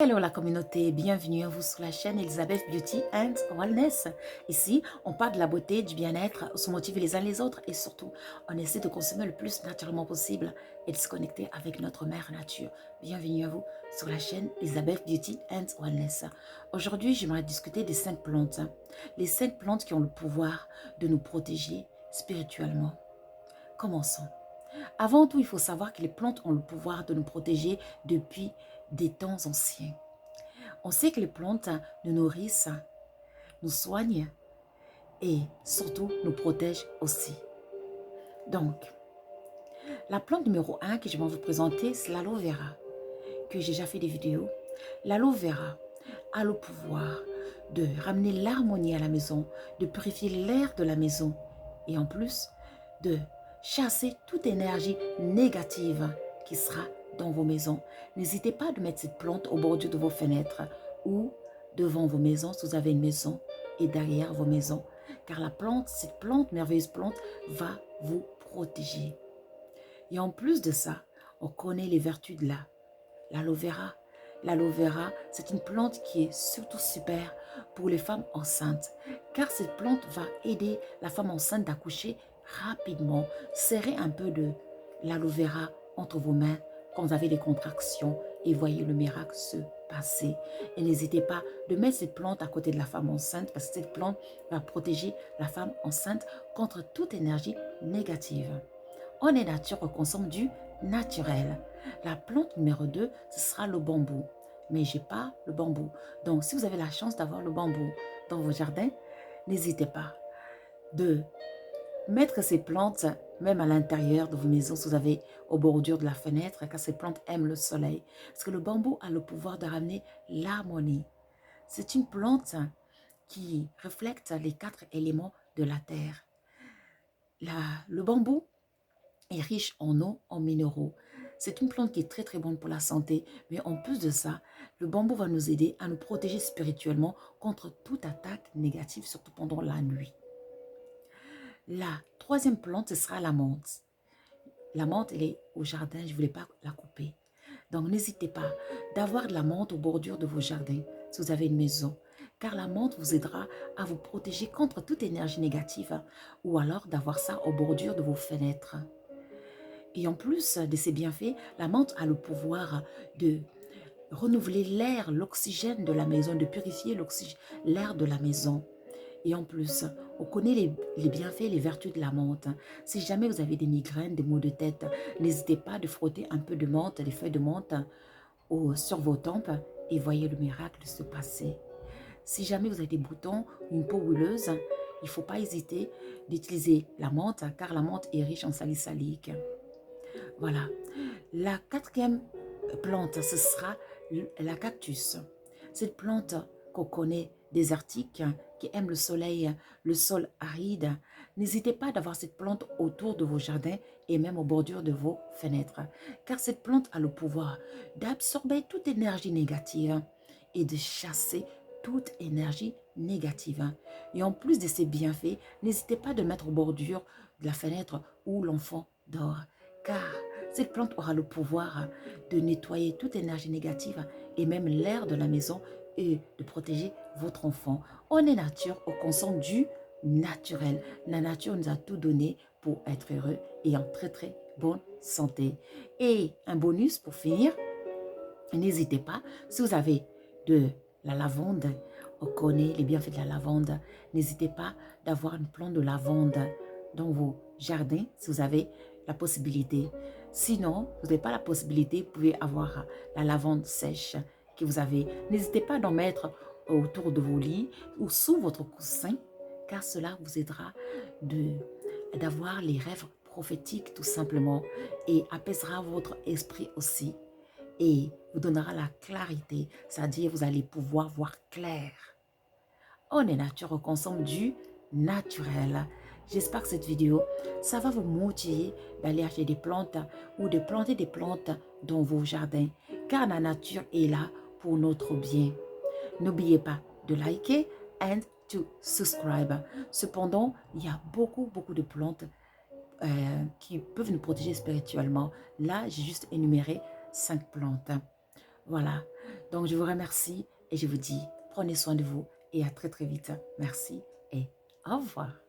Hello la communauté, bienvenue à vous sur la chaîne Elizabeth Beauty and Wellness. Ici, on parle de la beauté, du bien-être, on se motive les uns les autres et surtout, on essaie de consommer le plus naturellement possible et de se connecter avec notre mère nature. Bienvenue à vous sur la chaîne Elizabeth Beauty and Wellness. Aujourd'hui, j'aimerais discuter des 5 plantes. Les 5 plantes qui ont le pouvoir de nous protéger spirituellement. Commençons. Avant tout, il faut savoir que les plantes ont le pouvoir de nous protéger depuis des temps anciens. On sait que les plantes nous nourrissent, nous soignent et surtout nous protègent aussi. Donc, la plante numéro 1 que je vais vous présenter, c'est l'aloe vera, que j'ai déjà fait des vidéos. L'aloe vera a le pouvoir de ramener l'harmonie à la maison, de purifier l'air de la maison et en plus de chasser toute énergie négative qui sera dans vos maisons. N'hésitez pas à mettre cette plante au bordure de vos fenêtres ou devant vos maisons si vous avez une maison et derrière vos maisons. Car la plante, cette plante, merveilleuse plante, va vous protéger. Et en plus de ça, on connaît les vertus de l'aloe vera. L'aloe vera, c'est une plante qui est surtout super pour les femmes enceintes. Car cette plante va aider la femme enceinte d'accoucher rapidement. Serrez un peu de l'aloe vera entre vos mains quand vous avez des contractions et voyez le miracle se passer. Et n'hésitez pas de mettre cette plante à côté de la femme enceinte parce que cette plante va protéger la femme enceinte contre toute énergie négative. On est nature, on consomme du naturel. La plante numéro 2, ce sera le bambou. Mais je n'ai pas le bambou. Donc, si vous avez la chance d'avoir le bambou dans vos jardins, n'hésitez pas de mettre ces plantes, même à l'intérieur de vos maisons, si vous avez aux bordures de la fenêtre, car ces plantes aiment le soleil. Parce que le bambou a le pouvoir de ramener l'harmonie. C'est une plante qui reflète les 4 éléments de la terre. Le bambou est riche en eau, en minéraux. C'est une plante qui est très très bonne pour la santé, mais en plus de ça, le bambou va nous aider à nous protéger spirituellement contre toute attaque négative, surtout pendant la nuit. La troisième plante, ce sera la menthe. La menthe, elle est au jardin, je ne voulais pas la couper. Donc n'hésitez pas d'avoir de la menthe aux bordures de vos jardins, si vous avez une maison. Car la menthe vous aidera à vous protéger contre toute énergie négative ou alors d'avoir ça aux bordures de vos fenêtres. Et en plus de ces bienfaits, la menthe a le pouvoir de renouveler l'air, l'oxygène de la maison, de purifier l'air de la maison. Et en plus, on connaît les bienfaits, les vertus de la menthe. Si jamais vous avez des migraines, des maux de tête, n'hésitez pas de frotter un peu de menthe, des feuilles de menthe sur vos tempes et voyez le miracle se passer. Si jamais vous avez des boutons, une peau huileuse, il ne faut pas hésiter d'utiliser la menthe car la menthe est riche en salicylique. Voilà. La quatrième plante, ce sera la cactus. Cette plante qu'on connaît désertique, qui aime le soleil, le sol aride. N'hésitez pas d'avoir cette plante autour de vos jardins et même aux bordures de vos fenêtres. Car cette plante a le pouvoir d'absorber toute énergie négative et de chasser toute énergie négative. Et en plus de ces bienfaits, n'hésitez pas de mettre aux bordures de la fenêtre où l'enfant dort. Car cette plante aura le pouvoir de nettoyer toute énergie négative et même l'air de la maison et de protéger votre enfant. On est nature, on consomme du naturel. La nature nous a tout donné pour être heureux et en très très bonne santé. Et un bonus pour finir, n'hésitez pas, si vous avez de la lavande, on connaît les bienfaits de la lavande, n'hésitez pas d'avoir une plante de lavande dans vos jardins si vous avez la possibilité. Sinon, vous n'avez pas la possibilité, vous pouvez avoir la lavande sèche que vous avez. N'hésitez pas d'en mettre autour de vos lits ou sous votre coussin, car cela vous aidera d'avoir les rêves prophétiques tout simplement et apaisera votre esprit aussi et vous donnera la clarité, c'est-à-dire vous allez pouvoir voir clair. On est nature, on consomme du naturel. J'espère que cette vidéo, ça va vous motiver d'aller acheter des plantes ou de planter des plantes dans vos jardins, car la nature est là pour notre bien. N'oubliez pas de liker and to subscribe. Cependant, il y a beaucoup de plantes qui peuvent nous protéger spirituellement. Là, j'ai juste énuméré 5 plantes. Voilà. Donc, je vous remercie et je vous dis, prenez soin de vous et à très très vite. Merci et au revoir.